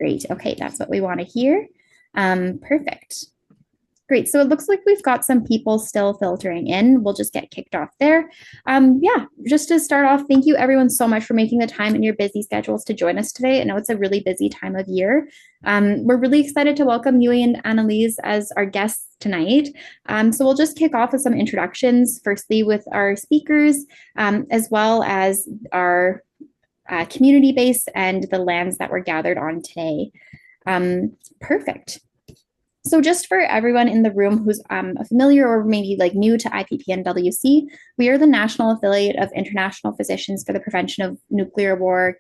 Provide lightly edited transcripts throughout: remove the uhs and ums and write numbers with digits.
Great. Okay, that's what we want to hear. Perfect. Great. So it looks like we've got some people still filtering in. We'll just get kicked off there. Yeah, just to start off, thank you everyone so much for making the time in your busy schedules to join us today. I know it's a really busy time of year. We're really excited to welcome Yui and Annalise as our guests tonight. So we'll just kick off with some introductions, firstly with our speakers, as well as our community base and the lands that we're gathered on today. Perfect. So just for everyone in the room who's familiar or maybe like new to IPPNWC, we are the national affiliate of International Physicians for the Prevention of Nuclear War.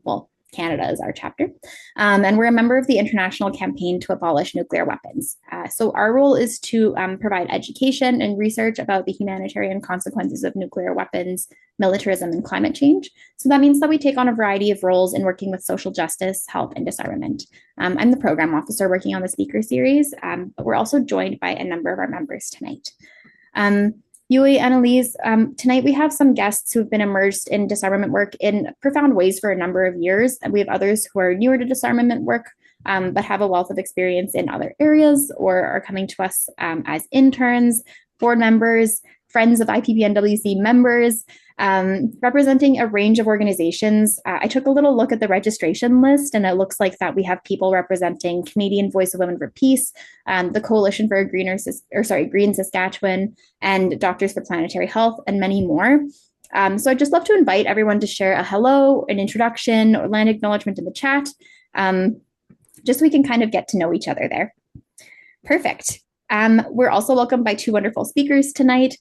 Well, Canada is our chapter. And we're a member of the international campaign to abolish nuclear weapons. So our role is to provide education and research about the humanitarian consequences of nuclear weapons, militarism, and climate change. So that means that we take on a variety of roles in working with social justice, health, and disarmament. I'm the program officer working on the speaker series, but we're also joined by a number of our members tonight. Yui, Annalise, tonight we have some guests who have been immersed in disarmament work in profound ways for a number of years. And we have others who are newer to disarmament work, but have a wealth of experience in other areas or are coming to us as interns, board members, friends of IPPNWC members, representing a range of organizations. I took a little look at the registration list, and it looks like that we have people representing Canadian Voice of Women for Peace, the Coalition for a Green Saskatchewan, and Doctors for Planetary Health, and many more. So I'd just love to invite everyone to share a hello, an introduction, or land acknowledgement in the chat, just so we can kind of get to know each other there. Perfect. We're also welcomed by two wonderful speakers tonight.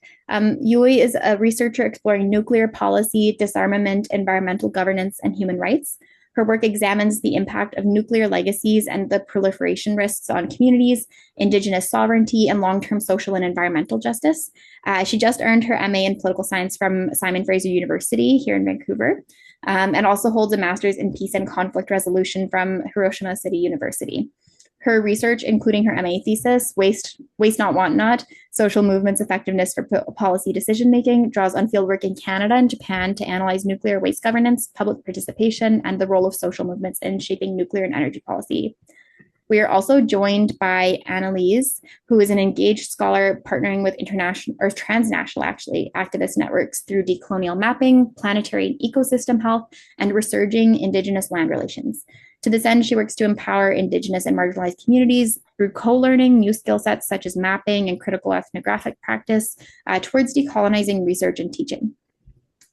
Yui is a researcher exploring nuclear policy, disarmament, environmental governance, and human rights. Her work examines the impact of nuclear legacies and the proliferation risks on communities, Indigenous sovereignty, and long-term social and environmental justice. She just earned her MA in political science from Simon Fraser University here in Vancouver, and also holds a master's in peace and conflict resolution from Hiroshima City University. Her research, including her MA thesis, Waste Not, Want Not, Social Movements Effectiveness for Policy Decision-Making, draws on fieldwork in Canada and Japan to analyze nuclear waste governance, public participation, and the role of social movements in shaping nuclear and energy policy. We are also joined by Ann-Elise, who is an engaged scholar partnering with international or transnational activist networks through decolonial mapping, planetary and ecosystem health, and resurging Indigenous land relations. To this end, she works to empower Indigenous and marginalized communities through co-learning new skill sets such as mapping and critical ethnographic practice towards decolonizing research and teaching.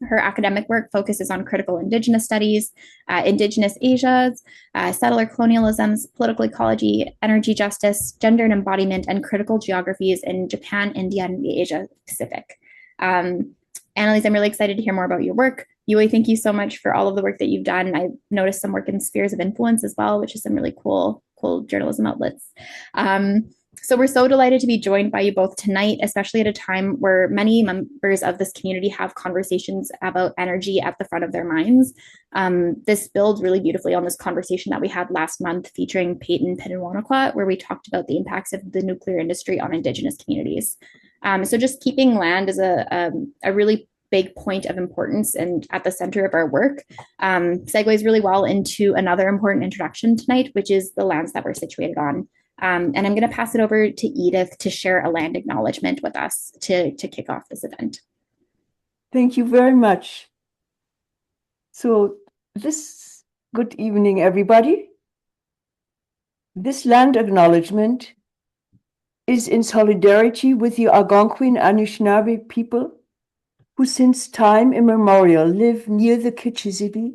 Her academic work focuses on critical Indigenous studies, Indigenous Asias, settler colonialisms, political ecology, energy justice, gender and embodiment, and critical geographies in Japan, India, and the Asia Pacific. Annalise, I'm really excited to hear more about your work. Yui, thank you so much for all of the work that you've done. I noticed some work in spheres of influence as well, which is some really cool journalism outlets. So we're so delighted to be joined by you both tonight, especially at a time where many members of this community have conversations about energy at the front of their minds. This builds really beautifully on this conversation that we had last month featuring Peyton Pinawanaquat, where we talked about the impacts of the nuclear industry on Indigenous communities. So just keeping land is a really big point of importance and at the center of our work. Segues really well into another important introduction tonight, which is the lands that we're situated on. And I'm going to pass it over to Edith to share a land acknowledgement with us to kick off this event. Thank you very much. So good evening, everybody. This land acknowledgement is in solidarity with the Algonquin Anishinaabe people who since time immemorial live near the Kichisibi,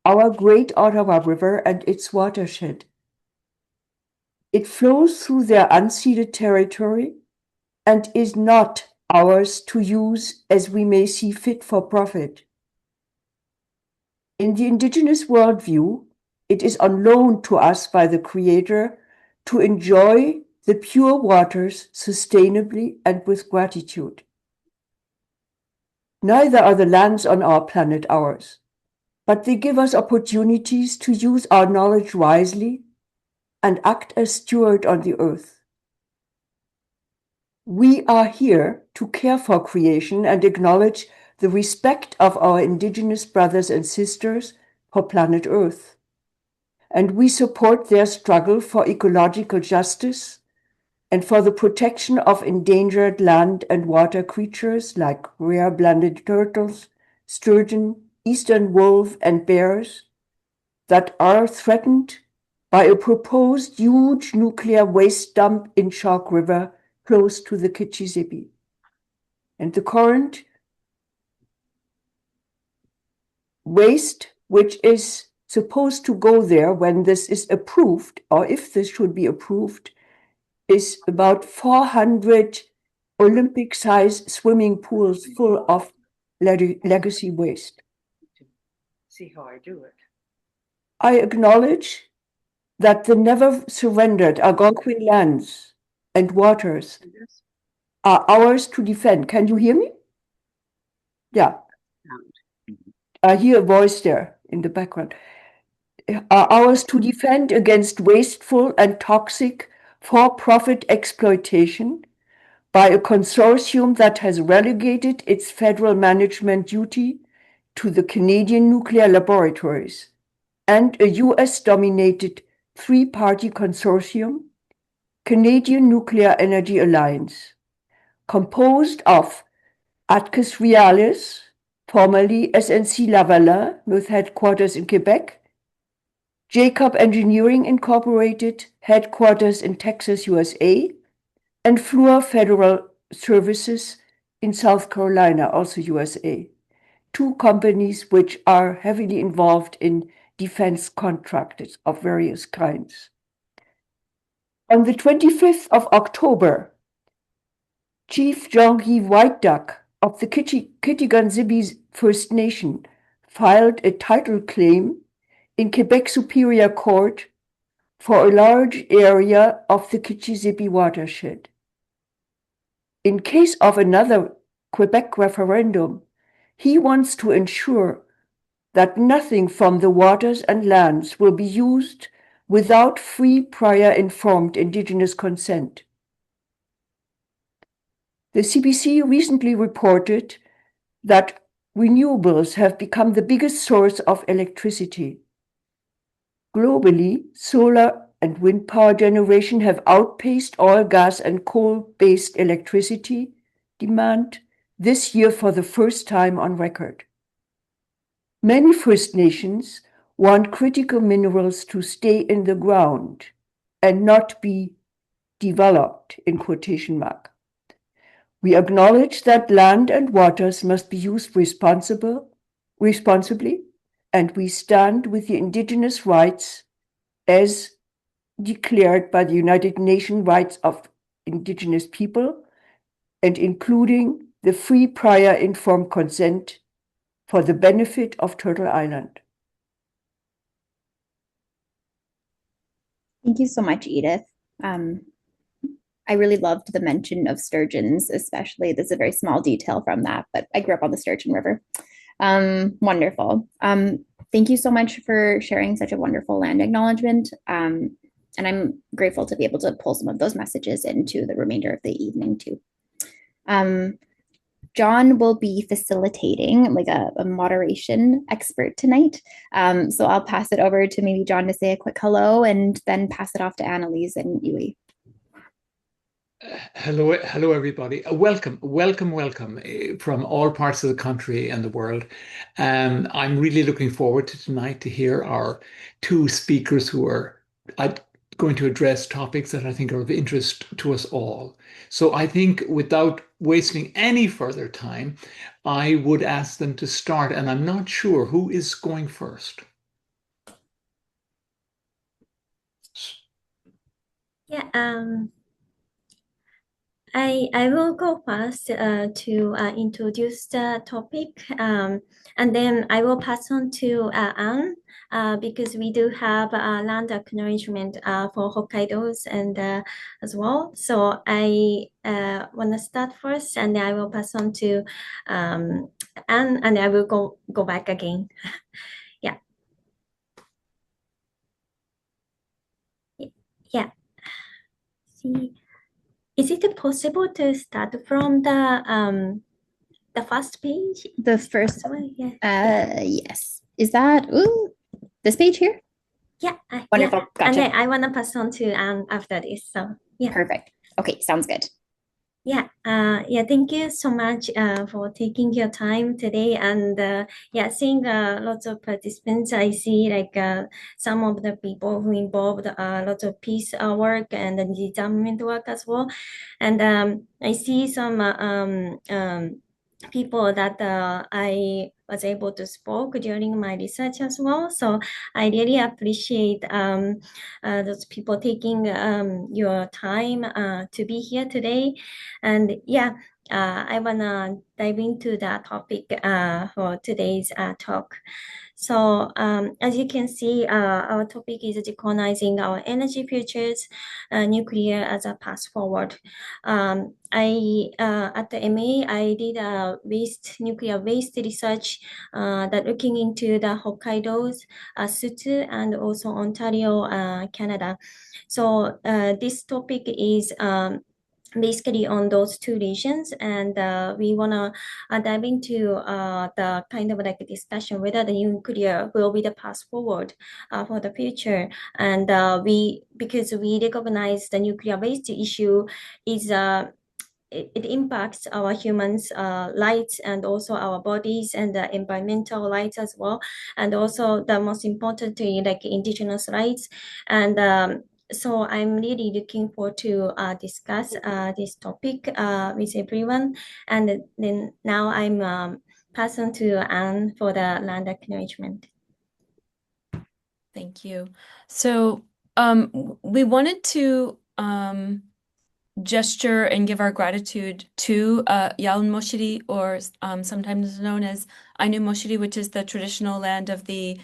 our great Ottawa River and its watershed. It flows through their unceded territory and is not ours to use as we may see fit for profit. In the Indigenous worldview, it is on loan to us by the Creator to enjoy the pure waters sustainably and with gratitude. Neither are the lands on our planet ours, but they give us opportunities to use our knowledge wisely and act as steward on the earth. We are here to care for creation and acknowledge the respect of our Indigenous brothers and sisters for planet Earth. and we support their struggle for ecological justice and for the protection of endangered land and water creatures like rare blended turtles, sturgeon, eastern wolf, and bears that are threatened by a proposed huge nuclear waste dump in Chalk River close to the Kichisibi. And the current waste, which is supposed to go there when this is approved, or if this should be approved, is about 400 Olympic-sized swimming pools full of legacy waste. See how I do it. I acknowledge that the never surrendered Algonquin lands and waters are ours to defend. Can you hear me? Yeah. I hear a voice there in the background. Are ours to defend against wasteful and toxic for-profit exploitation by a consortium that has relegated its federal management duty to the Canadian nuclear laboratories and a US-dominated three-party consortium, Canadian Nuclear Energy Alliance, composed of Atcus Realis, formerly SNC-Lavalin, with headquarters in Quebec, Jacob Engineering Incorporated, headquarters in Texas, USA, and Fluor Federal Services in South Carolina, also USA, two companies which are heavily involved in defense contracts of various kinds. On the 25th of October, Chief Jean-Guy White Duck of the Kitigan-Zibi First Nation filed a title claim in Quebec Superior Court for a large area of the Kichisibi watershed. In case of another Quebec referendum, he wants to ensure that nothing from the waters and lands will be used without free, prior informed Indigenous consent. The CBC recently reported that renewables have become the biggest source of electricity. Globally, solar and wind power generation have outpaced oil, gas, and coal-based electricity demand this year for the first time on record. Many First Nations want critical minerals to stay in the ground and not be developed, in quotation mark. We acknowledge that land and waters must be used responsibly, and we stand with the Indigenous rights as declared by the United Nations Rights of Indigenous People, and including the free prior informed consent for the benefit of Turtle Island. Thank you so much, Edith. I really loved the mention of sturgeons, especially. This is a very small detail from that, but I grew up on the Sturgeon River. Wonderful. Thank you so much for sharing such a wonderful land acknowledgement. And I'm grateful to be able to pull some of those messages into the remainder of the evening too. John will be facilitating like a moderation expert tonight. So I'll pass it over to maybe John to say a quick hello and then pass it off to Ann-Elise and Yui. Hello, everybody. Welcome from all parts of the country and the world. I'm really looking forward to tonight to hear our two speakers who are going to address topics that I think are of interest to us all. So I think without wasting any further time, I would ask them to start, and I'm not sure who is going first. Yeah, I will go first to introduce the topic, and then I will pass on to Anne, because we do have land acknowledgement for Hokkaido's and as well. So I want to start first, and then I will pass on to Anne, and I will go back again. Yeah. Yeah. See. Is it possible to start from the first page? The first one, yeah. Yes. Is that this page here? Yeah, Wonderful. yeah. Gotcha. And then I want to pass on to Anne after this. So yeah. Perfect. Okay, sounds good. Yeah, thank you so much for taking your time today. And seeing lots of participants, I see like some of the people who involved lots of peace work and the disarmament work as well. And I see some people that I was able to spoke during my research as well. So I really appreciate those people taking your time to be here today. And I wanna dive into that topic for today's talk. So as you can see, our topic is decolonizing our energy futures, nuclear as a path forward. At the MA, I did a nuclear waste research that looking into the Hokkaido's, Sutsu, and also Ontario, Canada. So this topic is basically on those two regions, and we want to dive into the kind of like a discussion whether the nuclear will be the path forward for the future. And because we recognize the nuclear waste issue is it impacts our humans' lives and also our bodies and the environmental rights as well, and also the most importantly like indigenous rights. And so I'm really looking forward to discuss this topic with everyone. And then now I'm passing to Anne for the land acknowledgement. Thank you. So we wanted to gesture and give our gratitude to Yaln Moshiri, or sometimes known as Ainu Moshiri, which is the traditional land of the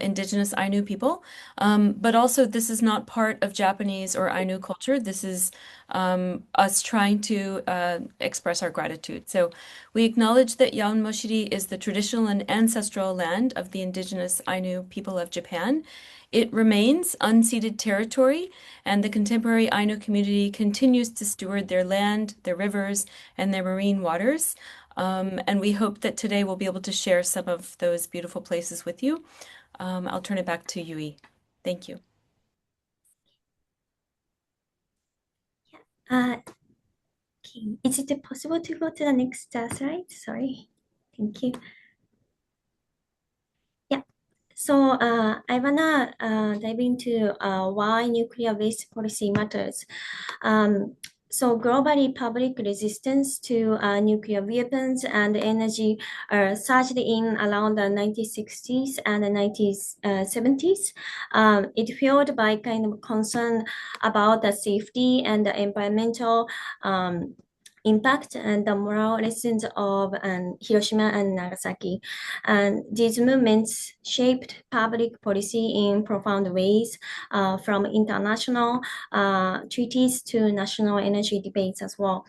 indigenous Ainu people. But also this is not part of Japanese or Ainu culture. This is us trying to express our gratitude. So we acknowledge that Yaln Moshiri is the traditional and ancestral land of the indigenous Ainu people of Japan. It remains unceded territory, and the contemporary Ainu community continues to steward their land, their rivers, and their marine waters. And we hope that today we'll be able to share some of those beautiful places with you. I'll turn it back to Yui. Thank you. Okay. Is it possible to go to the next slide? Sorry. Thank you. So I wanna dive into why nuclear waste policy matters. So globally, public resistance to nuclear weapons and energy surged in around the 1960s and the 1970s. It fueled by kind of concern about the safety and the environmental impact and the moral lessons of Hiroshima and Nagasaki. And these movements shaped public policy in profound ways, from international treaties to national energy debates as well.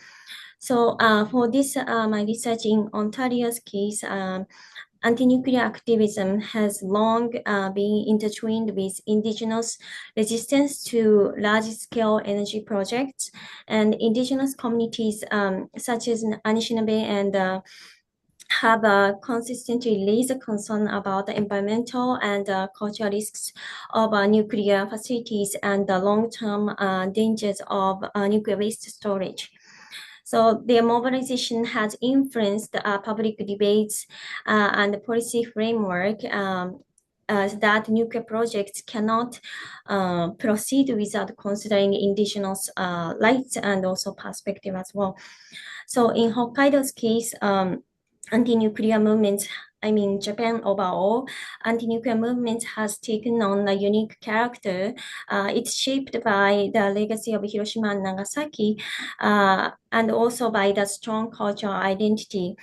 So for this, my research in Ontario's case, anti-nuclear activism has long been intertwined with indigenous resistance to large-scale energy projects, and indigenous communities such as Anishinaabe and have consistently raised a concern about the environmental and cultural risks of nuclear facilities and the long-term dangers of nuclear waste storage. So their mobilization has influenced public debates and the policy framework that nuclear projects cannot proceed without considering indigenous rights and also perspective as well. So in Hokkaido's case, anti-nuclear movements, Japan overall, anti-nuclear movement has taken on a unique character. It's shaped by the legacy of Hiroshima and Nagasaki, and also by the strong cultural identity.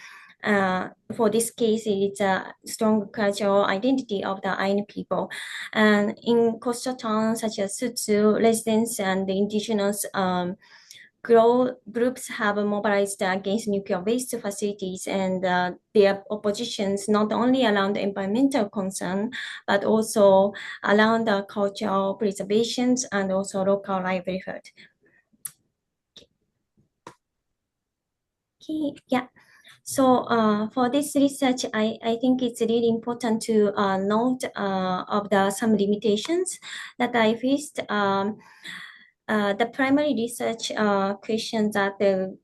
For this case, it's a strong cultural identity of the Ainu people. And in coastal towns such as Sutsu, residents and the indigenous groups have mobilized against nuclear waste facilities, and their oppositions not only around environmental concern, but also around the cultural preservations and also local livelihood. Okay, yeah. So for this research, I think it's really important to note of some limitations that I faced. The primary research questions that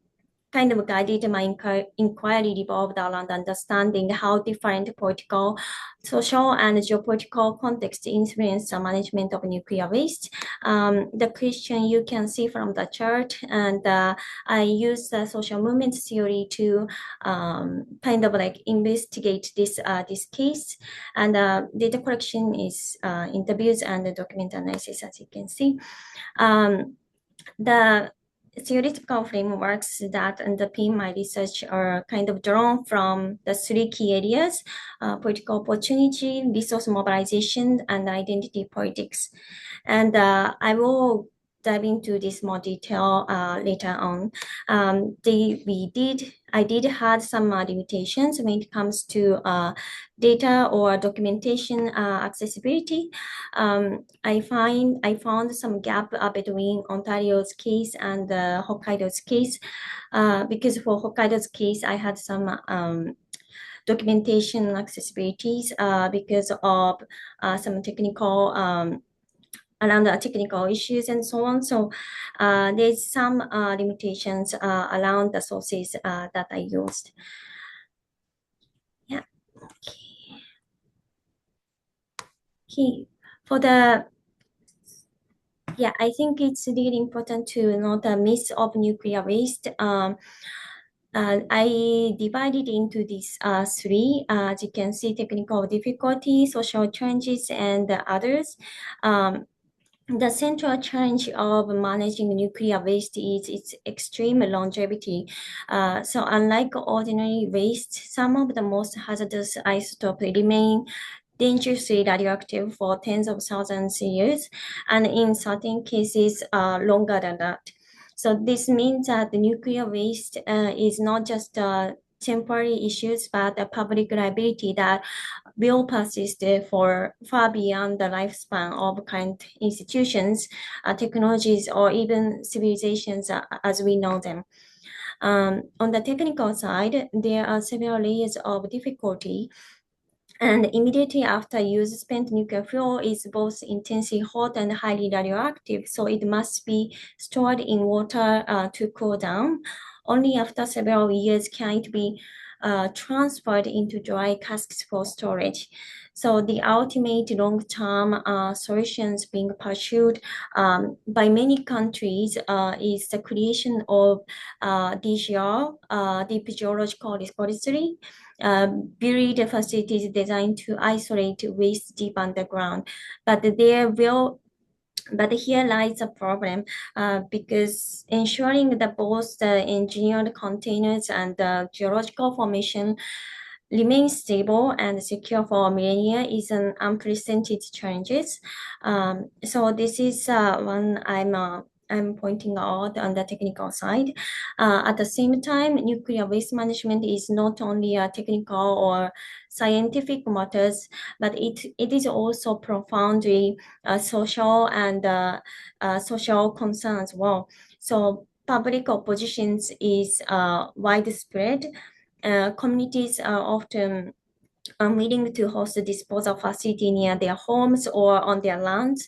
kind of guided my inquiry revolved around understanding how different political, social, and geopolitical contexts influence the management of nuclear waste. The question you can see from the chart, and I use the social movement theory to kind of like investigate this case. And data collection is interviews and the document analysis, as you can see. The theoretical frameworks that underpin my research are kind of drawn from the three key areas: political opportunity, resource mobilization, and identity politics. And I will dive into this more detail later on. I did have some limitations when it comes to data or documentation accessibility. I found some gap between Ontario's case and Hokkaido's case, because for Hokkaido's case, I had some documentation accessibilities because of some technical around the technical issues and so on. So there's some limitations around the sources that I used. Yeah. Okay. For the I think it's really important to know the myth of nuclear waste. I divided into these three. As you can see, technical difficulties, social challenges, and others. The central challenge of managing nuclear waste is its extreme longevity. So unlike ordinary waste, some of the most hazardous isotopes remain dangerously radioactive for tens of thousands of years, and in certain cases, longer than that. So this means that the nuclear waste is not just temporary issues, but a public liability that will persist for far beyond the lifespan of current institutions, technologies, or even civilizations as we know them. On the technical side, there are several layers of difficulty. And immediately after use, spent nuclear fuel is both intensely hot and highly radioactive, so it must be stored in water to cool down. Only after several years can it be transferred into dry casks for storage. So the ultimate long-term solutions being pursued by many countries is the creation of DGR, deep geological repository, buried facilities designed to isolate waste deep underground. But here lies a problem because ensuring that both the engineered containers and the geological formation remain stable and secure for millennia is an unprecedented challenge. So this is one I'm pointing out on the technical side. At the same time, nuclear waste management is not only a technical or scientific matters, but it is also profoundly social and social concern as well. So public oppositions is widespread. Communities are often unwilling to host a disposal facility near their homes or on their lands.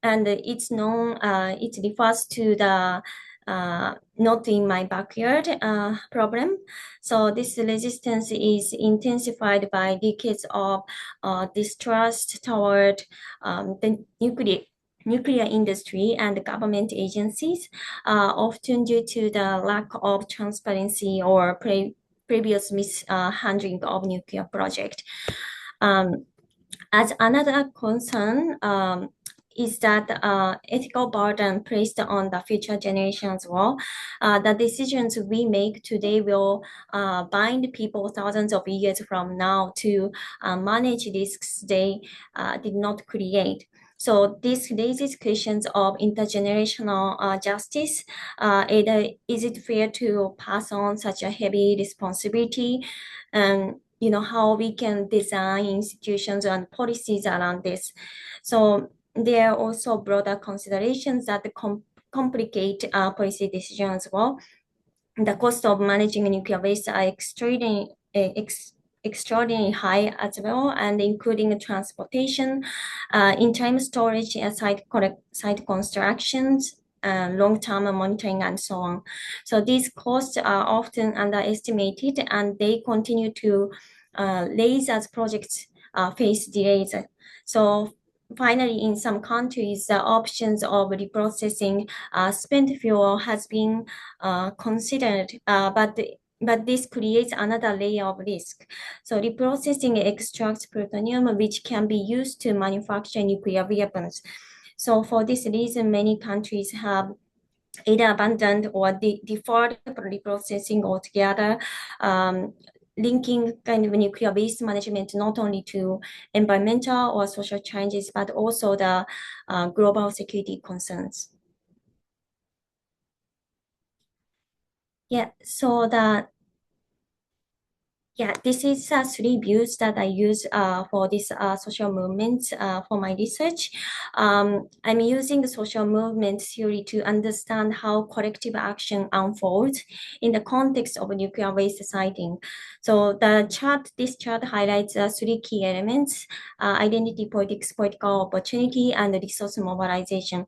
And it's known, it refers to the not in my backyard problem. So this resistance is intensified by decades of distrust toward the nuclear industry and government agencies, often due to the lack of transparency or previous mishandling of nuclear project. As another concern is that ethical burden placed on the future generations as well. The decisions we make today will bind people thousands of years from now to manage risks they did not create. So this raises questions of intergenerational justice. Either is it fair to pass on such a heavy responsibility, and how we can design institutions and policies around this. So there are also broader considerations that complicate policy decisions as well. the cost of managing nuclear waste are extraordinarily high as well, and including transportation, in-time storage, site constructions, long-term monitoring, and so on. So these costs are often underestimated, and they continue to raise as projects face delays. So finally, in some countries, the options of reprocessing spent fuel has been considered, but this creates another layer of risk. So reprocessing extracts plutonium, which can be used to manufacture nuclear weapons. So for this reason, many countries have either abandoned or deferred reprocessing altogether, linking kind of nuclear waste management not only to environmental or social challenges, but also the global security concerns. Yeah, so this is 3 views that I use for this social movement for my research. I'm using the social movement theory to understand how collective action unfolds in the context of nuclear waste siting. So this chart highlights 3 key elements: identity politics, political opportunity, and resource mobilization.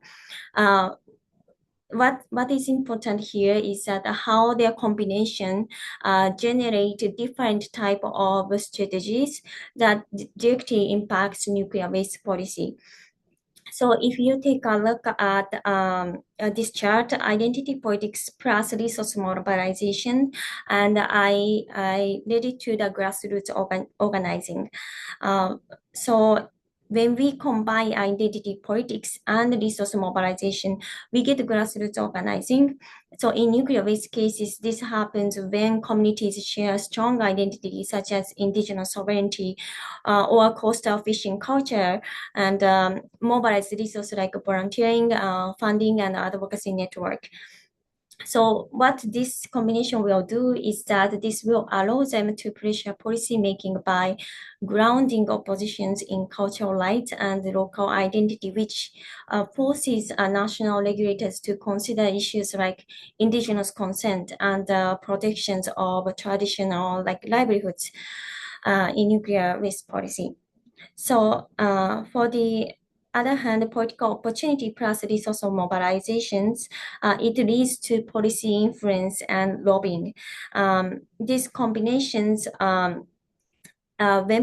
What is important here is that how their combination generate different type of strategies that directly impacts nuclear waste policy. So if you take a look at this chart, identity politics plus resource mobilization, and I led it to the grassroots organizing. So when we combine identity politics and resource mobilization, we get grassroots organizing. So in nuclear waste cases, this happens when communities share strong identities such as indigenous sovereignty or coastal fishing culture, and mobilize resources like volunteering, funding, and advocacy network. So what this combination will do is that this will allow them to pressure policy making by grounding oppositions in cultural rights and local identity, which forces national regulators to consider issues like indigenous consent and protections of traditional livelihoods in nuclear waste policy. So for the other hand, political opportunity plus resource mobilizations, it leads to policy influence and lobbying. These combinations, when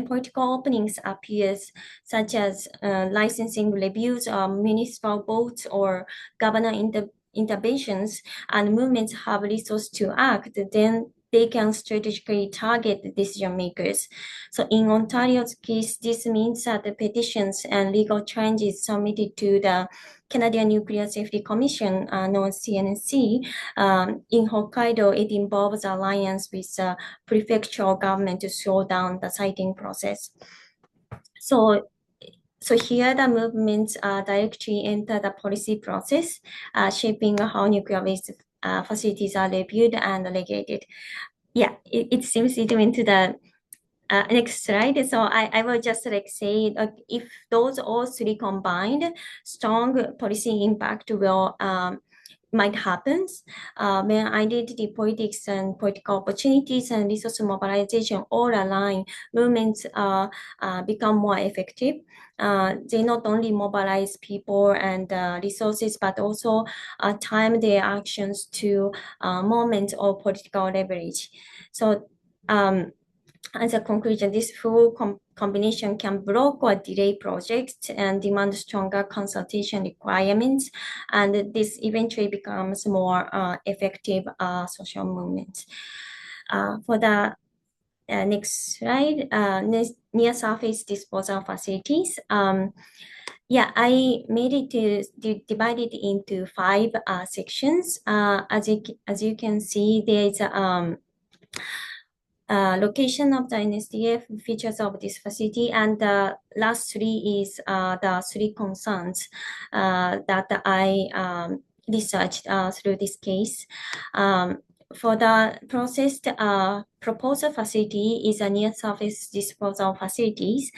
political openings appears, such as licensing reviews, municipal votes, or governor interventions, and movements have resources to act, then they can strategically target the decision makers. So in Ontario's case, this means that the petitions and legal challenges submitted to the Canadian Nuclear Safety Commission, known as CNSC, in Hokkaido, it involves alliance with prefectural government to slow down the siting process. So here the movements directly enter the policy process, shaping how nuclear waste facilities are reviewed and regulated. Yeah, it seems it went to the next slide. So I will just say if those all 3 combined, strong policy impact will might happen when identity politics and political opportunities and resource mobilization all align. Movements become more effective. They not only mobilize people and resources, but also time their actions to moments of political leverage. So as a conclusion, this full combination can block or delay projects and demand stronger consultation requirements, and this eventually becomes more effective social movements. For the next slide, near surface disposal facilities. I made it to divide it into 5 sections. As you can see, there is location of the NSDF, features of this facility, and the last 3 is the 3 concerns that I researched through this case. for the processed proposal facility is a near-surface disposal facilities.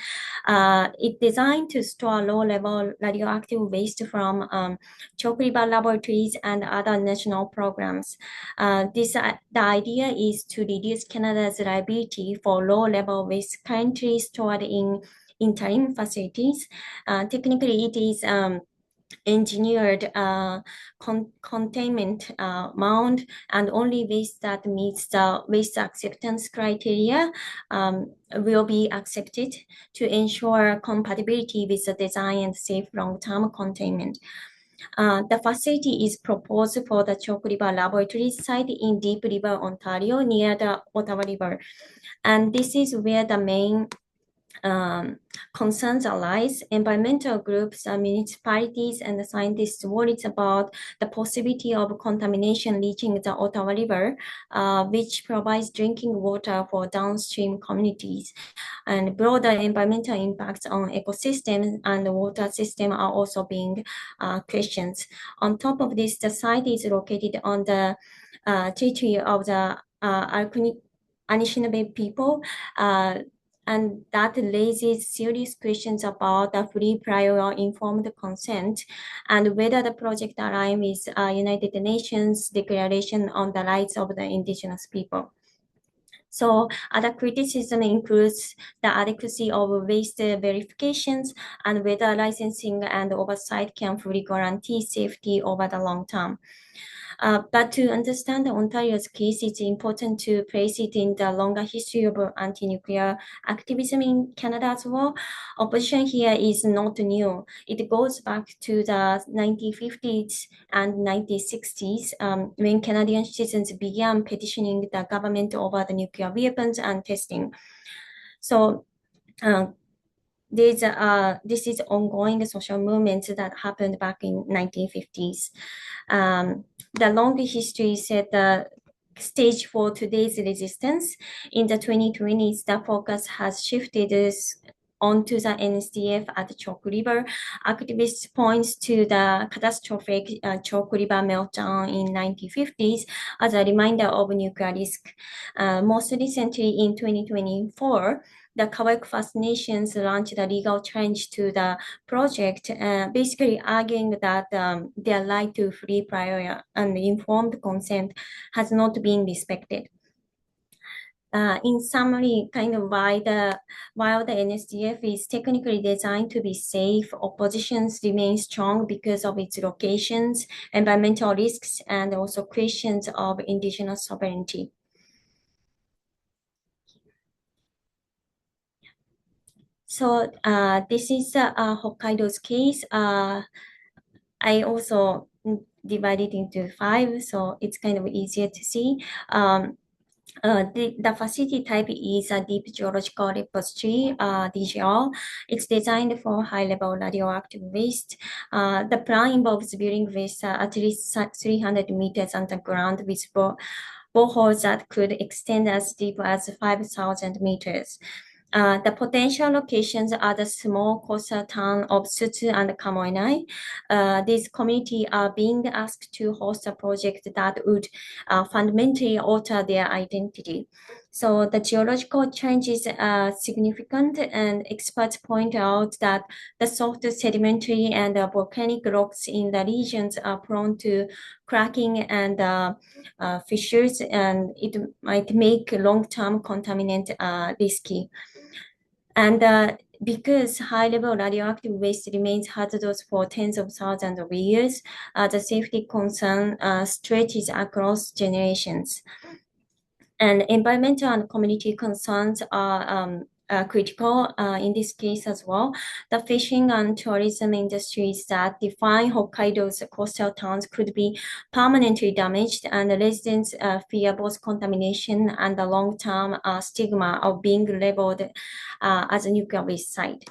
It's designed to store low-level radioactive waste from Chalk River laboratories and other national programs. The idea is to reduce Canada's liability for low-level waste currently stored in interim facilities. Technically, it is engineered containment mound, and only waste that meets the waste acceptance criteria will be accepted to ensure compatibility with the design and safe long-term containment. The facility is proposed for the Chalk River Laboratory site in Deep River, Ontario, near the Ottawa River. And this is where the main concerns arise. Environmental groups, municipalities, and scientists worried about the possibility of contamination reaching the Ottawa River, which provides drinking water for downstream communities. And broader environmental impacts on ecosystems and the water system are also being questioned. On top of this, the site is located on the territory of the Anishinaabe people, and that raises serious questions about the free, prior, informed consent and whether the project aligns with United Nations Declaration on the Rights of the Indigenous People. So other criticism includes the adequacy of waste verifications and whether licensing and oversight can fully guarantee safety over the long term. But to understand Ontario's case, it's important to place it in the longer history of anti-nuclear activism in Canada as well. Opposition here is not new. It goes back to the 1950s and 1960s when Canadian citizens began petitioning the government over the nuclear weapons and testing. So this is ongoing social movement that happened back in 1950s. The long history set the stage for today's resistance. In the 2020s, the focus has shifted onto the NSDF at Chalk River. Activists point to the catastrophic Chalk River meltdown in 1950s as a reminder of nuclear risk. Most recently, in 2024, the Quebec First Nations launched a legal challenge to the project, basically arguing that their right to free, prior, and informed consent has not been respected. In summary, kind of while the NSDF is technically designed to be safe, oppositions remain strong because of its locations, environmental risks, and also questions of Indigenous sovereignty. So this is Hokkaido's case. I also divided into 5, so it's kind of easier to see. The facility type is a deep geological repository, DGR. It's designed for high-level radioactive waste. The plan involves burying waste at least 300 meters underground with boreholes that could extend as deep as 5,000 meters. The potential locations are the small coastal town of Sutsu and Kamoinai. These communities are being asked to host a project that would fundamentally alter their identity. So the geological changes are significant, and experts point out that the soft sedimentary and volcanic rocks in the regions are prone to cracking and fissures, and it might make long-term contaminant risky. And because high-level radioactive waste remains hazardous for tens of thousands of years, the safety concern stretches across generations. And environmental and community concerns are critical in this case as well. The fishing and tourism industries that define Hokkaido's coastal towns could be permanently damaged, and the residents fear both contamination and the long-term stigma of being labeled as a nuclear waste site.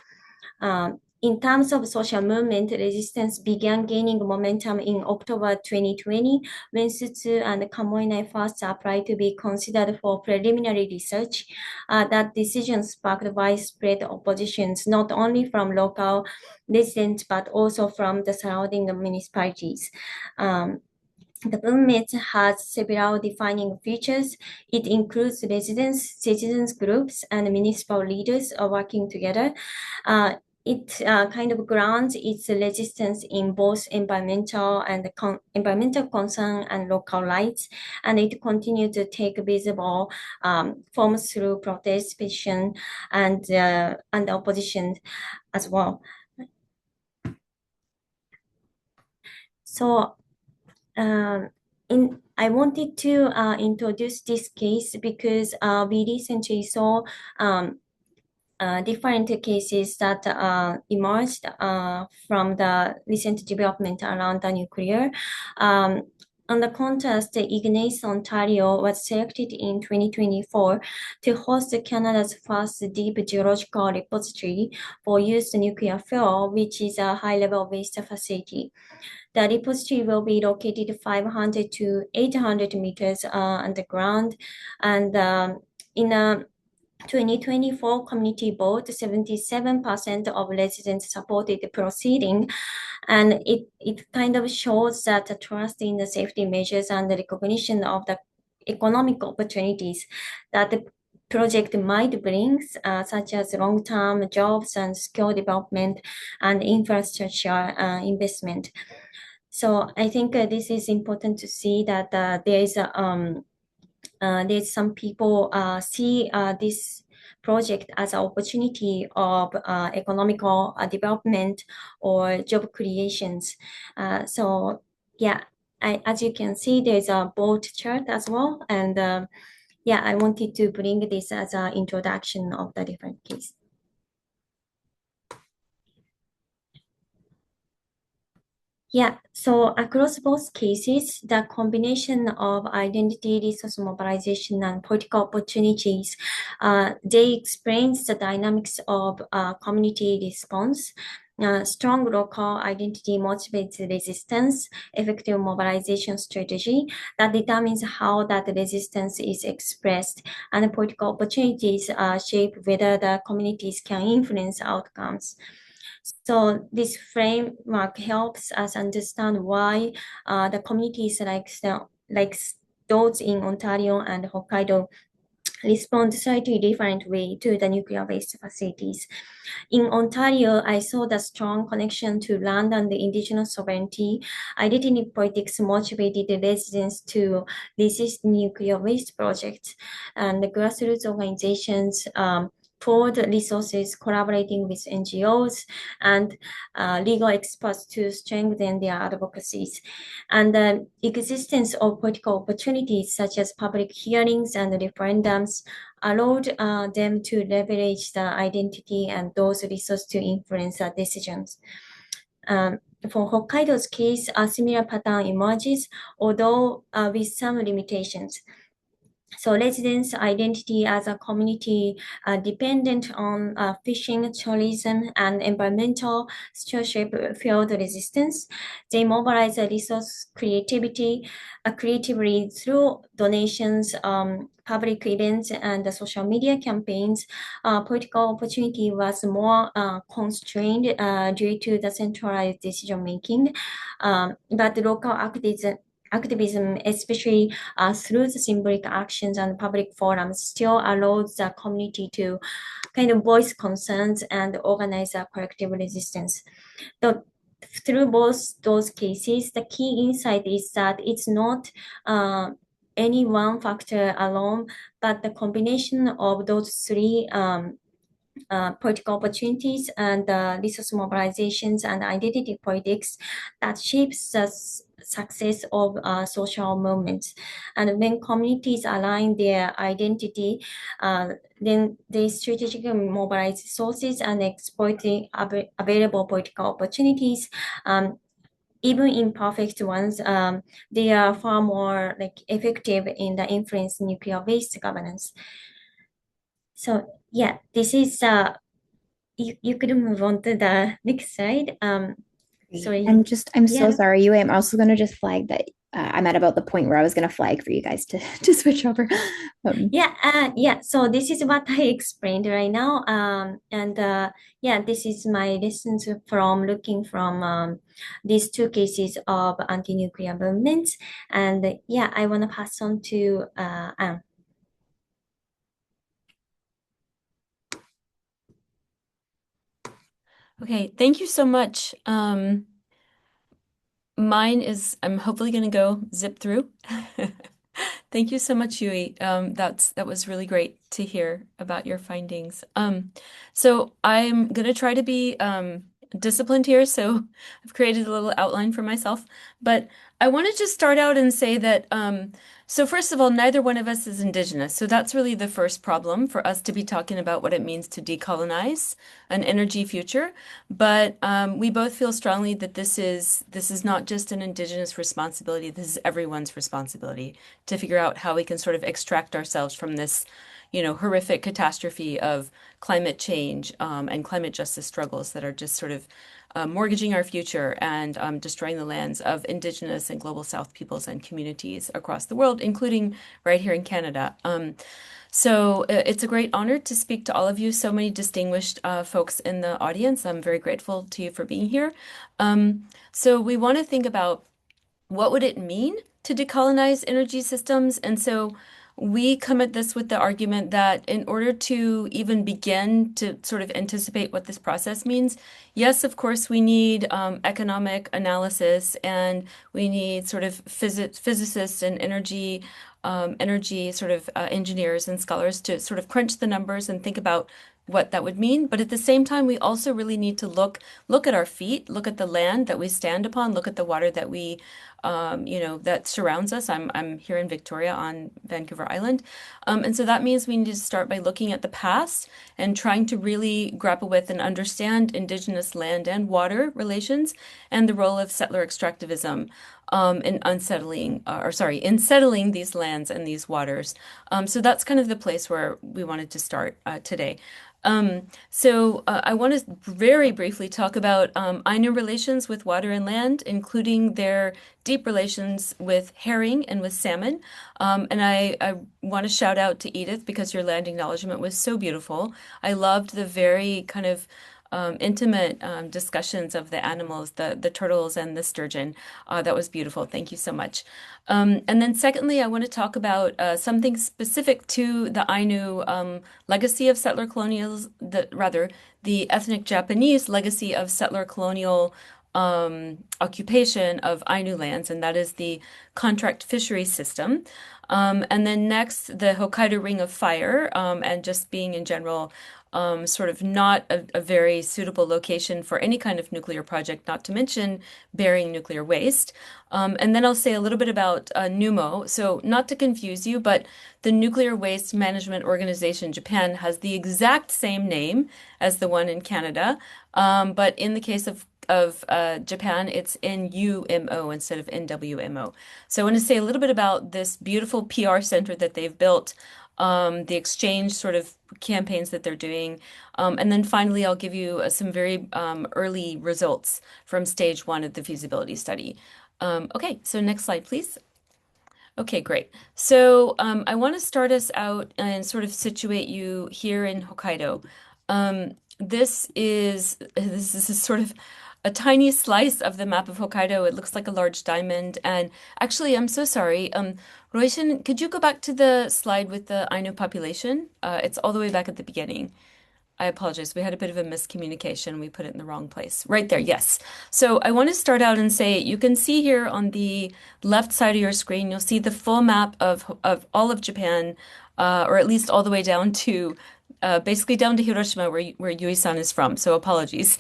In terms of social movement, resistance began gaining momentum in October 2020 when Sutsu and Kamoinai first applied to be considered for preliminary research. That decision sparked widespread oppositions, not only from local residents, but also from the surrounding municipalities. The movement has several defining features. It includes residents, citizens groups, and municipal leaders working together. It kind of grounds its resistance in both environmental concern and local rights, and it continues to take visible forms through protest, petition, and opposition as well. So I wanted to introduce this case because we recently saw different cases that emerged from the recent development around the nuclear. On the contrast, Ignace, Ontario was selected in 2024 to host Canada's first deep geological repository for used nuclear fuel, which is a high-level waste facility. The repository will be located 500 to 800 meters underground, and in a 2024 community vote, 77% of residents supported the proceeding, and it kind of shows that the trust in the safety measures and the recognition of the economic opportunities that the project might bring, such as long-term jobs and skill development and infrastructure investment. So I think this is important to see that there's some people see this project as an opportunity of economical development or job creations. So yeah, as you can see, there's a boat chart as well. And yeah, I wanted to bring this as an introduction of the different case. Yeah, so across both cases, the combination of identity, resource mobilization, and political opportunities, they explains the dynamics of community response. Strong local identity motivates resistance, effective mobilization strategy that determines how that resistance is expressed, and political opportunities shape whether the communities can influence outcomes. So this framework helps us understand why the communities like those in Ontario and Hokkaido respond slightly different way to the nuclear waste facilities. In Ontario, I saw the strong connection to land and the indigenous sovereignty. Identity politics motivated the residents to resist nuclear waste projects, and the grassroots organizations poured resources collaborating with NGOs and legal experts to strengthen their advocacies. And the existence of political opportunities such as public hearings and referendums allowed them to leverage the identity and those resources to influence decisions. For Hokkaido's case, a similar pattern emerges, although with some limitations. So residents' identity as a community dependent on fishing, tourism, and environmental stewardship fueled resistance. They mobilize a resource creatively through donations, public events, and social media campaigns. Political opportunity was more constrained due to the centralized decision making, but local activism, especially through the symbolic actions and public forums, still allows the community to kind of voice concerns and organize a collective resistance. Through both those cases, the key insight is that it's not any one factor alone, but the combination of those three political opportunities and resource mobilizations and identity politics that shapes the success of social movements. And when communities align their identity, then they strategically mobilize resources and exploit the available political opportunities. Even imperfect ones, they are far more effective in the influence nuclear waste governance. So yeah, this is you could move on to the next slide. Sorry. I'm so sorry, Yui. I'm also going to just flag that I'm at about the point where I was going to flag for you guys to switch over. Yeah. So this is what I explained right now. Yeah, this is my lessons from looking from these two cases of anti-nuclear movements. And yeah, I want to pass on to Anne. Okay, thank you so much. Mine is, I'm hopefully going to go zip through. Thank you so much, Yui. That was really great to hear about your findings. So I'm going to try to be disciplined here. So I've created a little outline for myself. But I want to just start out and say that, so first of all, neither one of us is indigenous. So that's really the first problem for us to be talking about what it means to decolonize an energy future. But we both feel strongly that this is not just an indigenous responsibility. This is everyone's responsibility to figure out how we can sort of extract ourselves from this, horrific catastrophe of climate change and climate justice struggles that are just sort of mortgaging our future and destroying the lands of Indigenous and Global South peoples and communities across the world, including right here in Canada. So it's a great honor to speak to all of you, so many distinguished folks in the audience. I'm very grateful to you for being here. So we want to think about what would it mean to decolonize energy systems? And so we come at this with the argument that in order to even begin to sort of anticipate what this process means, yes, of course, we need economic analysis and we need sort of physicists and energy sort of engineers and scholars to sort of crunch the numbers and think about what that would mean. But at the same time, we also really need to look at our feet, look at the land that we stand upon, look at the water that we that surrounds us. I'm here in Victoria on Vancouver Island. And so that means we need to start by looking at the past and trying to really grapple with and understand Indigenous land and water relations and the role of settler extractivism in settling these lands and these waters. So that's kind of the place where we wanted to start today. I want to very briefly talk about Ainu relations with water and land, including their deep relations with herring and with salmon. And I want to shout out to Edith because your land acknowledgement was so beautiful. I loved the very kind of intimate discussions of the animals, the turtles and the sturgeon. That was beautiful. Thank you so much. And then secondly, I want to talk about something specific to the Ainu legacy of settler colonials, the ethnic Japanese legacy of settler colonial occupation of Ainu lands, and that is the contract fishery system. And then next, the Hokkaido Ring of Fire, and just being in general sort of not a very suitable location for any kind of nuclear project, not to mention burying nuclear waste. And then I'll say a little bit about NUMO. So not to confuse you, but the Nuclear Waste Management Organization Japan has the exact same name as the one in Canada. But in the case of Japan, it's NUMO instead of NWMO. So I want to say a little bit about this beautiful PR center that they've built, the exchange sort of campaigns that they're doing. And then finally, I'll give you some very early results from stage 1 of the feasibility study. Okay, so next slide, please. Okay, great. So I want to start us out and sort of situate you here in Hokkaido. This is sort of a tiny slice of the map of Hokkaido. It looks like a large diamond. And actually, I'm so sorry. Roishin, could you go back to the slide with the Ainu population? It's all the way back at the beginning. I apologize. We had a bit of a miscommunication. We put it in the wrong place. Right there, yes. So I want to start out and say, you can see here on the left side of your screen, you'll see the full map of all of Japan, or at least all the way down to basically down to Hiroshima, where Yui-san is from. So apologies.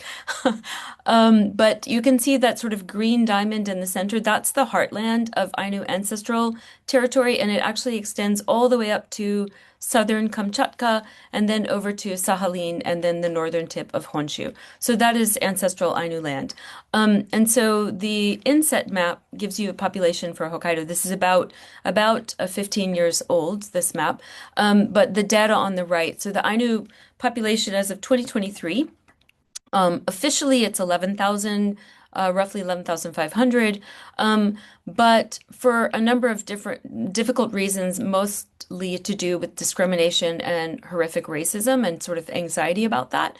But you can see that sort of green diamond in the center. That's the heartland of Ainu ancestral territory, and it actually extends all the way up to southern Kamchatka, and then over to Sakhalin, and then the northern tip of Honshu. So that is ancestral Ainu land. And so the inset map gives you a population for Hokkaido. This is about 15 years old, this map. But the data on the right, so the Ainu population as of 2023, officially it's 11,000 roughly 11,500. But for a number of difficult reasons, mostly to do with discrimination and horrific racism and sort of anxiety about that,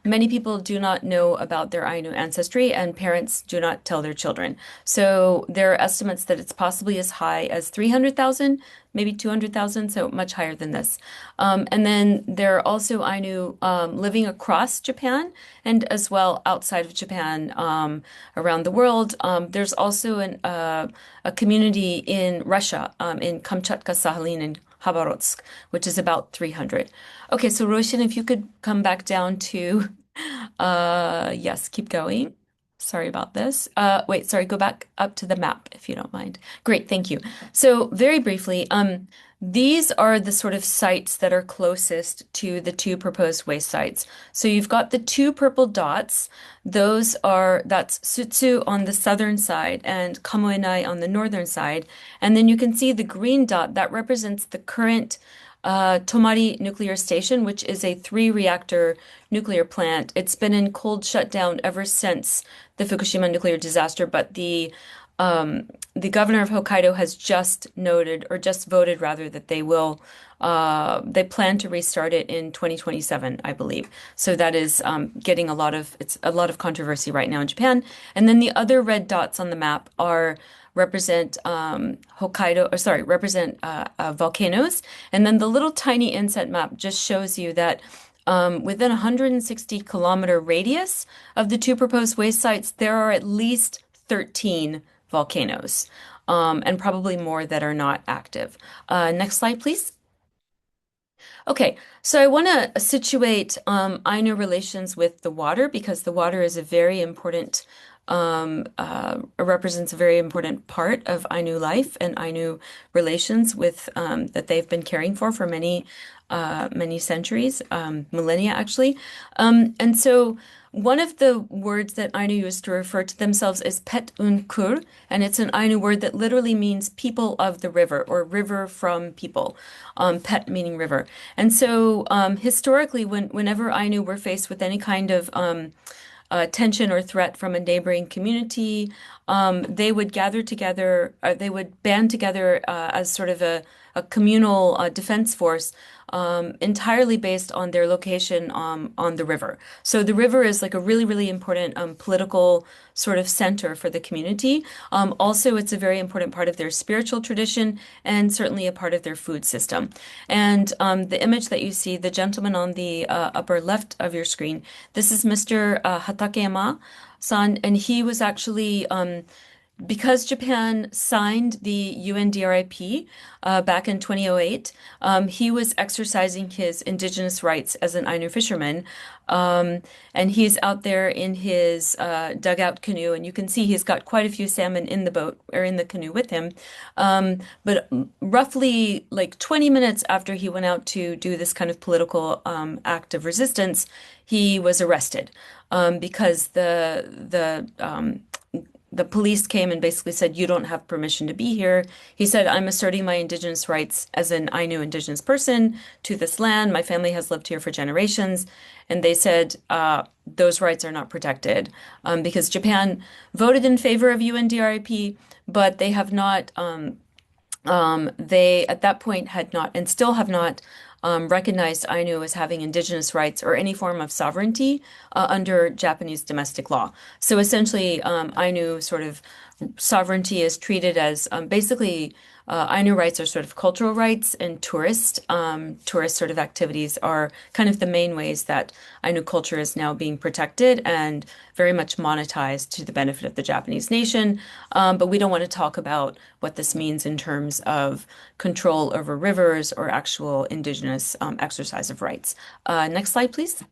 many people do not know about their Ainu ancestry, and parents do not tell their children. So there are estimates that it's possibly as high as 300,000, maybe 200,000, so much higher than this. And then there are also Ainu living across Japan and as well outside of Japan, around the world. There's also a community in Russia, in Kamchatka, Sakhalin, and Khabarovsk, which is about 300. Okay, so Roshan, if you could come back down to, yes, keep going. Sorry about this. Wait, sorry, go back up to the map if you don't mind. Great, thank you. So very briefly, these are the sort of sites that are closest to the two proposed waste sites. So you've got the two purple dots. That's Sutsu on the southern side and Kamoenai on the northern side. And then you can see the green dot that represents the current Tomari nuclear station, which is a 3-reactor nuclear plant. It's been in cold shutdown ever since the Fukushima nuclear disaster, but the governor of Hokkaido has just noted, or just voted rather, that they plan to restart it in 2027, I believe. So that is getting a lot of controversy right now in Japan. And then the other red dots on the map represent volcanoes. And then the little tiny inset map just shows you that within a 160-kilometer radius of the two proposed waste sites, there are at least 13 volcanoes, and probably more that are not active. Next slide, please. Okay, so I want to situate Ainu relations with the water, because the water is a very important represents a very important part of Ainu life and Ainu relations with that they've been caring for many centuries, millennia actually. And so one of the words that Ainu use to refer to themselves is pet un kur, and it's an Ainu word that literally means people of the river, or river from people, pet meaning river. And so historically, whenever Ainu were faced with any kind of tension or threat from a neighboring community, they would gather together, they would band together as sort of a communal defense force, entirely based on their location on the river. So the river is like a really, really important political sort of center for the community. Also, it's a very important part of their spiritual tradition and certainly a part of their food system. And the image that you see, the gentleman on the upper left of your screen, this is Mr. Hatakeyama-san, and he was actually because Japan signed the UNDRIP back in 2008, he was exercising his indigenous rights as an Ainu fisherman. And he's out there in his dugout canoe, and you can see he's got quite a few salmon in the boat or in the canoe with him. But roughly like 20 minutes after he went out to do this kind of political act of resistance, he was arrested because the police came and basically said, you don't have permission to be here. He said, I'm asserting my indigenous rights as an Ainu indigenous person to this land. My family has lived here for generations. And they said, those rights are not protected because Japan voted in favor of UNDRIP, but they have not, they at that point had not, and still have not, recognized Ainu as having indigenous rights or any form of sovereignty under Japanese domestic law. So essentially, Ainu sort of sovereignty is treated as basically Ainu rights are sort of cultural rights, and tourist sort of activities are kind of the main ways that Ainu culture is now being protected and very much monetized to the benefit of the Japanese nation. But we don't want to talk about what this means in terms of control over rivers or actual indigenous exercise of rights. Next slide, please.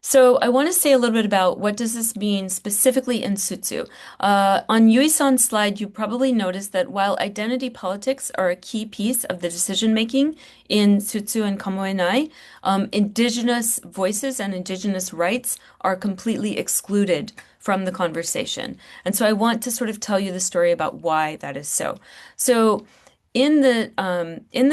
So I want to say a little bit about what does this mean specifically in Sutsu. On Yui-san's slide, you probably noticed that while identity politics are a key piece of the decision-making in Sutsu and Kamoenai, indigenous voices and indigenous rights are completely excluded from the conversation. And so I want to sort of tell you the story about why that is so. So in the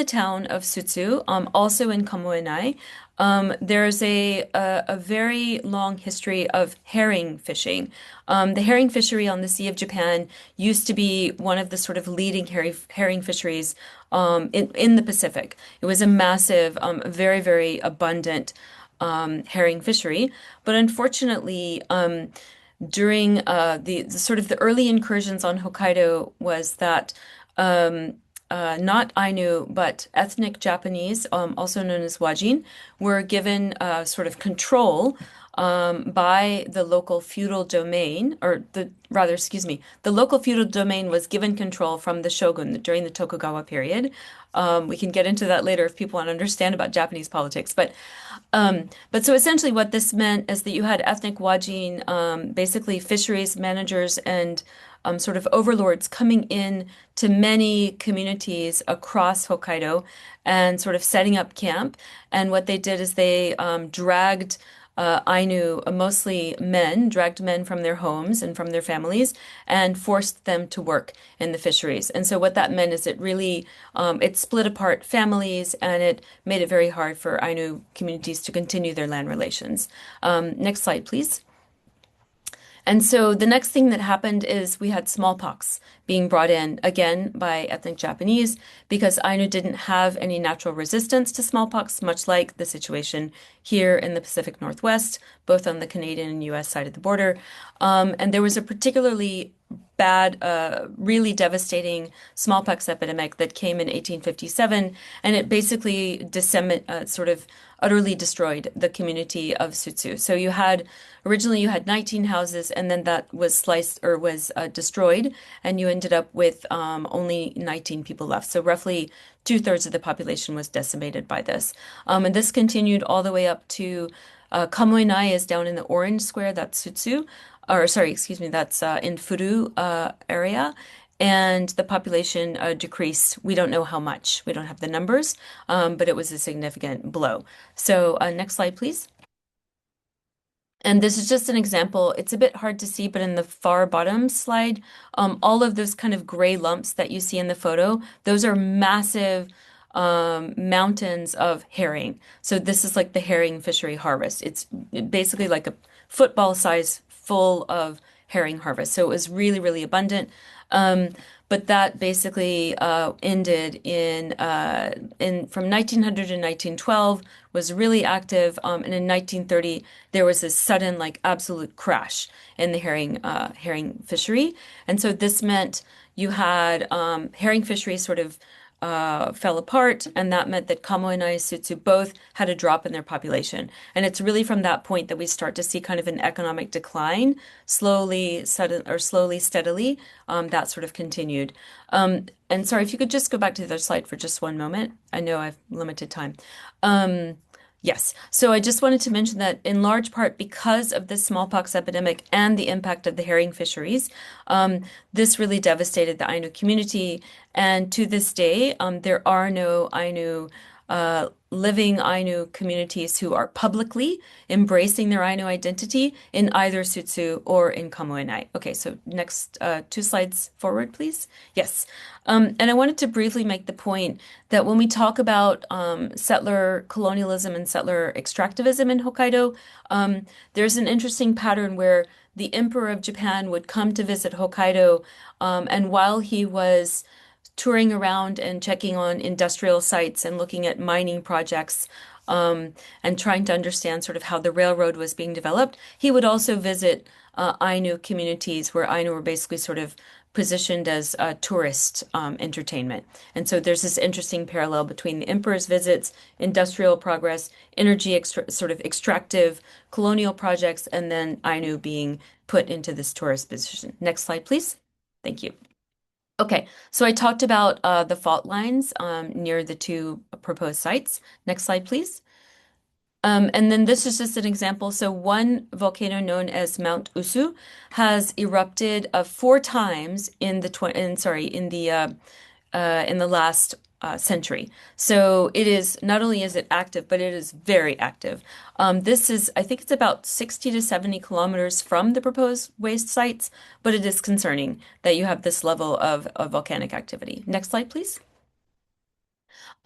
town of Sutsu, also in Kamoenai, there's a very long history of herring fishing. The herring fishery on the Sea of Japan used to be one of the sort of leading herring fisheries in the Pacific. It was a massive, very, very abundant herring fishery. But unfortunately, during the sort of the early incursions on Hokkaido was that not Ainu, but ethnic Japanese, also known as Wajin, were given sort of control by the local feudal domain, or excuse me, the local feudal domain was given control from the shogun during the Tokugawa period. We can get into that later if people want to understand about Japanese politics. But so essentially what this meant is that you had ethnic Wajin, basically fisheries managers and sort of overlords coming in to many communities across Hokkaido and sort of setting up camp. And what they did is they dragged Ainu, mostly men, dragged men from their homes and from their families and forced them to work in the fisheries. And so what that meant is it really, it split apart families and it made it very hard for Ainu communities to continue their land relations. Next slide, please. And so the next thing that happened is we had smallpox being brought in again by ethnic Japanese because Ainu didn't have any natural resistance to smallpox, much like the situation here in the Pacific Northwest, both on the Canadian and US side of the border. And there was a particularly bad, really devastating smallpox epidemic that came in 1857, and it basically sort of utterly destroyed the community of Sutsu. So originally you had 19 houses, and then that was sliced or was destroyed, and you ended up with only 19 people left. So roughly 2/3 of the population was decimated by this. And this continued all the way up to Kamoenai is down in the orange square, that's Sutsu, or sorry, excuse me, that's in Furu area. And the population decreased. We don't know how much. We don't have the numbers, but it was a significant blow. So next slide, please. And this is just an example. It's a bit hard to see, but in the far bottom slide, all of those kind of gray lumps that you see in the photo, those are massive mountains of herring. So this is like the herring fishery harvest. It's basically like a football size full of herring harvest. So it was really, really abundant. But that basically ended from 1900 to 1912 was really active. And in 1930, there was this sudden, like, absolute crash in the herring fishery. And so this meant you had herring fishery sort of fell apart, and that meant that Kamoenai and Sutsu both had a drop in their population. And it's really from that point that we start to see kind of an economic decline, slowly, steadily, that sort of continued. And sorry, if you could just go back to the other slide for just one moment. I know I've limited time. Yes. So I just wanted to mention that in large part because of the smallpox epidemic and the impact of the herring fisheries, this really devastated the Ainu community. And to this day, there are no living Ainu communities who are publicly embracing their Ainu identity in either Sutsu or in Kamoenai. Okay, so next 2 slides forward, please. Yes. And I wanted to briefly make the point that when we talk about settler colonialism and settler extractivism in Hokkaido, there's an interesting pattern where the Emperor of Japan would come to visit Hokkaido, and while he was touring around and checking on industrial sites and looking at mining projects and trying to understand sort of how the railroad was being developed, he would also visit Ainu communities where Ainu were basically sort of positioned as tourist entertainment. And so there's this interesting parallel between the emperor's visits, industrial progress, energy sort of extractive colonial projects, and then Ainu being put into this tourist position. Next slide, please. Thank you. Okay, so I talked about the fault lines near the 2 proposed sites. Next slide, please. And then this is just an example. So one volcano known as Mount Usu has erupted 4 times in the last century. So it is not only is it active, but it is very active. This is, I think it's about 60 to 70 kilometers from the proposed waste sites, but it is concerning that you have this level of volcanic activity. Next slide, please.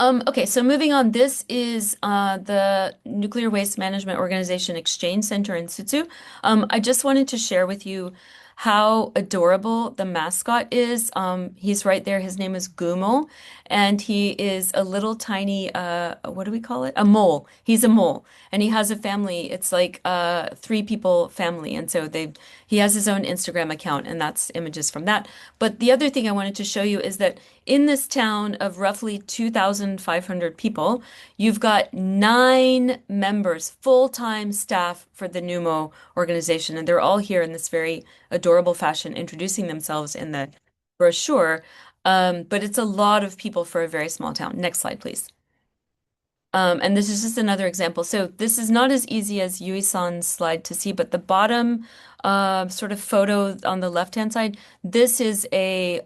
Okay, so moving on, this is the Nuclear Waste Management Organization Exchange Center in Sutsu. I just wanted to share with you how adorable the mascot is. He's right there. His name is Gumo, and he is a little tiny, what do we call it? A mole. He's a mole, and he has a family. It's like a three people family, and so he has his own Instagram account, and that's images from that. But the other thing I wanted to show you is that in this town of roughly 2,500 people, you've got 9 members, full-time staff for the NUMO organization, and they're all here in this very adorable fashion, introducing themselves in the brochure. But it's a lot of people for a very small town. Next slide, please. And this is just another example. So this is not as easy as Yui-san's slide to see, but the bottom sort of photo on the left-hand side, this is a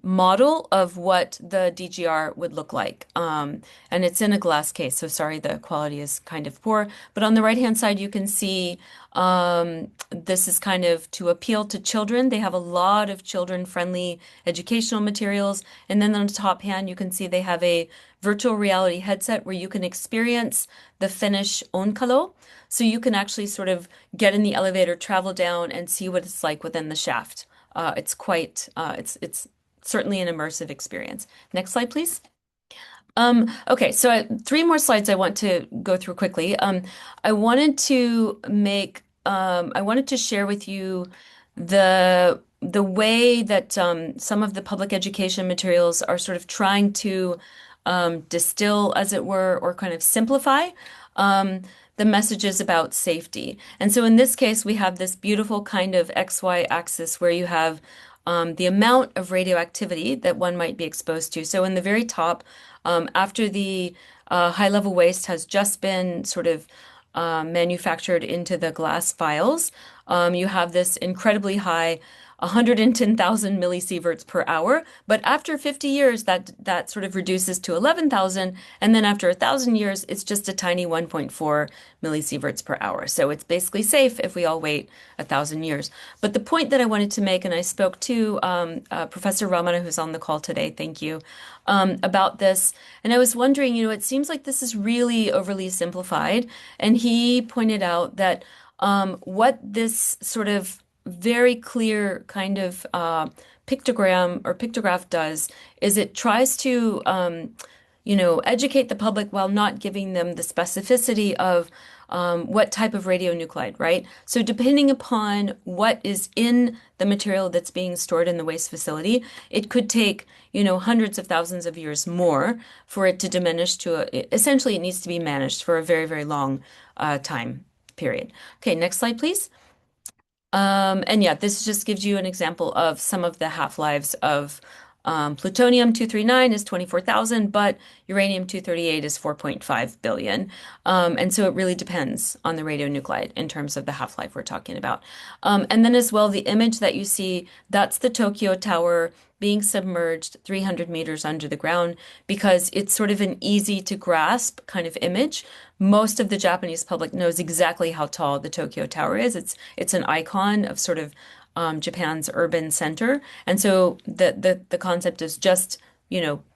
model of what the DGR would look like. And it's in a glass case, so sorry, the quality is kind of poor. But on the right-hand side, you can see this is kind of to appeal to children. They have a lot of children-friendly educational materials. And then on the top hand, you can see they have a virtual reality headset where you can experience the Finnish onkalo. So you can actually sort of get in the elevator, travel down, and see what it's like within the shaft. It's quite, it's certainly an immersive experience. Next slide, please. Okay, so 3 more slides I want to go through quickly. I wanted to share with you the way that some of the public education materials are sort of trying to distill, as it were, or kind of simplify the messages about safety. And so in this case, we have this beautiful kind of XY axis where you have the amount of radioactivity that one might be exposed to. So in the very top, after the high-level waste has just been sort of manufactured into the glass vials, you have this incredibly high 110,000 millisieverts per hour. But after 50 years, that sort of reduces to 11,000. And then after 1,000 years, it's just a tiny 1.4 millisieverts per hour. So it's basically safe if we all wait 1,000 years. But the point that I wanted to make, and I spoke to Professor Ramana, who's on the call today, thank you, about this. And I was wondering, it seems like this is really overly simplified. And he pointed out that what this sort of very clear kind of pictogram or pictograph does is it tries to, educate the public while not giving them the specificity of what type of radionuclide, right? So depending upon what is in the material that's being stored in the waste facility, it could take, hundreds of thousands of years more for it to diminish to essentially it needs to be managed for a very, very long time period. Okay, next slide, please. And yeah, this just gives you an example of some of the half-lives of plutonium-239 is 24,000, but uranium-238 is 4.5 billion. And so it really depends on the radionuclide in terms of the half-life we're talking about. And then as well, the image that you see, that's the Tokyo Tower being submerged 300 meters under the ground because it's sort of an easy to grasp kind of image. Most of the Japanese public knows exactly how tall the Tokyo Tower is. It's an icon of sort of Japan's urban center. And so the concept is just,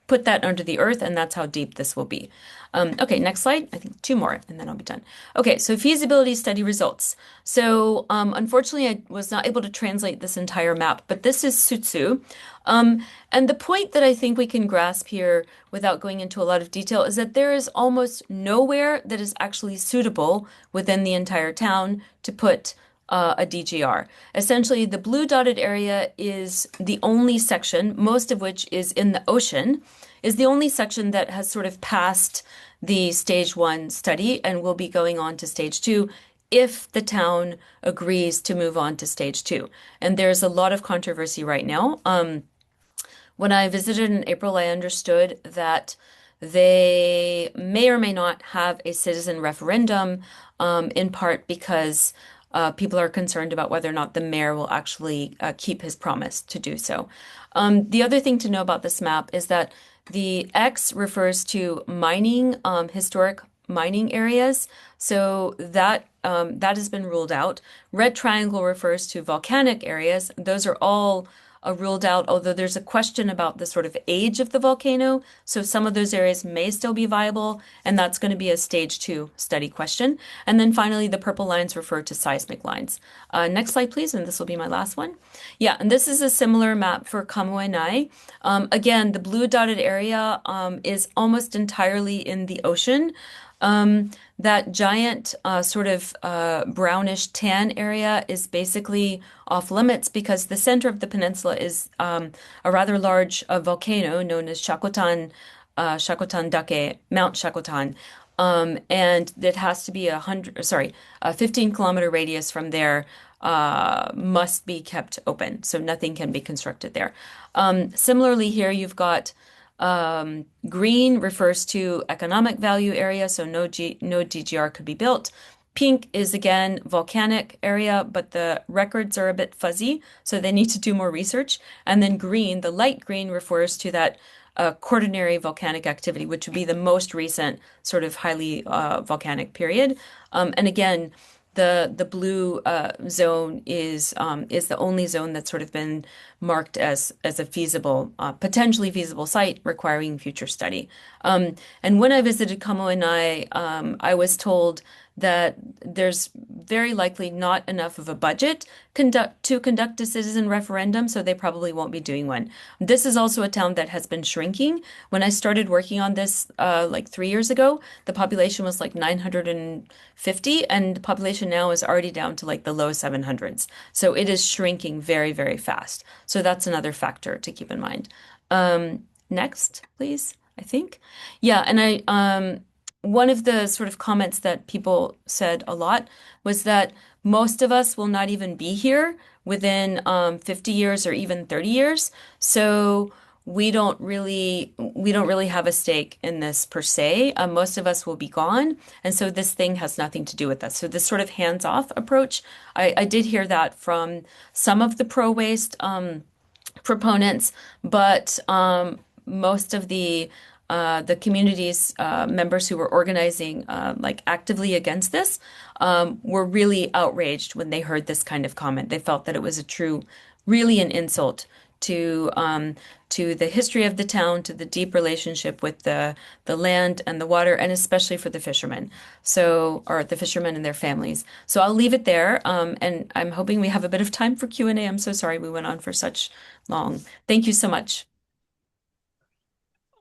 put that under the earth, and that's how deep this will be. Okay, next slide. I think 2 more, and then I'll be done. Okay, so feasibility study results. So unfortunately, I was not able to translate this entire map, but this is Sutsu. And the point that I think we can grasp here without going into a lot of detail is that there is almost nowhere that is actually suitable within the entire town to put a DGR. Essentially, the blue dotted area is the only section, most of which is in the ocean, is the only section that has sort of passed the stage 1 study and will be going on to stage 2 if the town agrees to move on to stage 2. And there's a lot of controversy right now. When I visited in April, I understood that they may or may not have a citizen referendum, in part because people are concerned about whether or not the mayor will actually keep his promise to do so. The other thing to know about this map is that the X refers to mining, historic mining areas. So that has been ruled out. Red triangle refers to volcanic areas. Those are all ruled out, although there's a question about the sort of age of the volcano. So some of those areas may still be viable, and that's going to be a stage 2 study question. And then finally, the purple lines refer to seismic lines. Next slide, please, and this will be my last one. Yeah, and this is a similar map for Kamoenai. Again, the blue dotted area is almost entirely in the ocean. That giant sort of brownish tan area is basically off limits because the center of the peninsula is a rather large volcano known as Shakotan Dake, Mount Shakotan. And it has to be a 15-kilometer radius from there must be kept open, so nothing can be constructed there. Similarly, here you've got green refers to economic value area, so no DGR could be built. Pink is again volcanic area, but the records are a bit fuzzy, so they need to do more research. And then green, the light green, refers to that quaternary volcanic activity, which would be the most recent sort of highly volcanic period. And again, the blue zone is the only zone that's sort of been marked as a feasible, potentially feasible site requiring future study. And when I visited Kamoenai, I was told that there's very likely not enough of a budget to conduct a citizen referendum, so they probably won't be doing one. This is also a town that has been shrinking. When I started working on this like 3 years ago, the population was like 950, and the population now is already down to like the low 700s. So it is shrinking very, very fast. So that's another factor to keep in mind. Next, please, I think. Yeah, and one of the sort of comments that people said a lot was that most of us will not even be here within 50 years or even 30 years. So we don't really have a stake in this per se. Most of us will be gone. And so this thing has nothing to do with us. So this sort of hands-off approach, I did hear that from some of the pro-waste proponents, but most of the community's members who were organizing like actively against this were really outraged when they heard this kind of comment. They felt that it was really an insult to the history of the town, to the deep relationship with the land and the water, and especially for the fishermen. Or the fishermen and their families. So I'll leave it there, and I'm hoping we have a bit of time for Q&A. I'm so sorry we went on for such long. Thank you so much.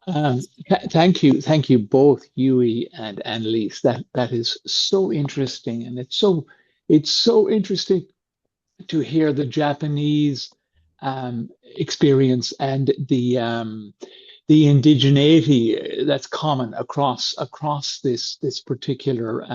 Thank you both, Yui and Annalise. That is so interesting, and it's so interesting to hear the Japanese experience and the indigeneity that's common across this particular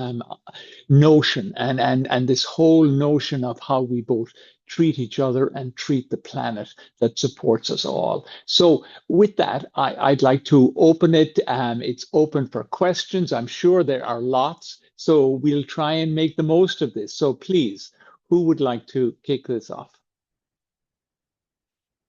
notion and this whole notion of how we both treat each other and treat the planet that supports us all. So with that, I'd like to open it. It's open for questions. I'm sure there are lots, so we'll try and make the most of this. So please, who would like to kick this off?